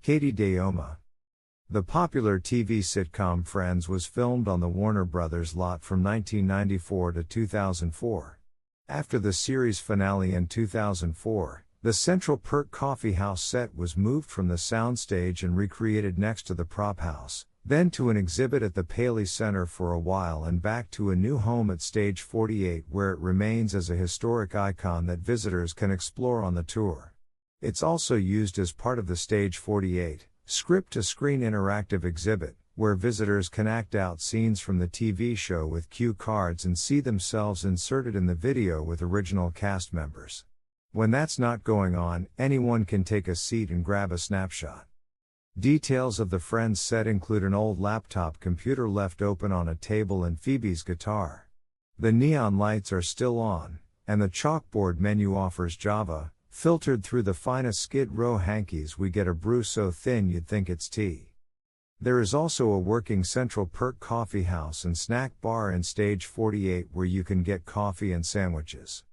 Kayte Deioma. The popular TV sitcom Friends was filmed on the Warner Brothers lot from 1994 to 2004. After the series finale in 2004, the Central Perk coffee house set was moved from the soundstage and recreated next to the prop house, then to an exhibit at the Paley Center for a while and back to a new home at Stage 48 where it remains as a historic icon that visitors can explore on the tour. It's also used as part of the Stage 48 script-to-screen interactive exhibit, where visitors can act out scenes from the TV show with cue cards and see themselves inserted in the video with original cast members. When that's not going on, anyone can take a seat and grab a snapshot. Details of the Friends set include an old laptop computer left open on a table and Phoebe's guitar. The neon lights are still on, and the chalkboard menu offers Java. Filtered through the finest Skid Row hankies, we get a brew so thin you'd think it's tea. There is also a working Central Perk coffee house and snack bar in Stage 48 where you can get coffee and sandwiches.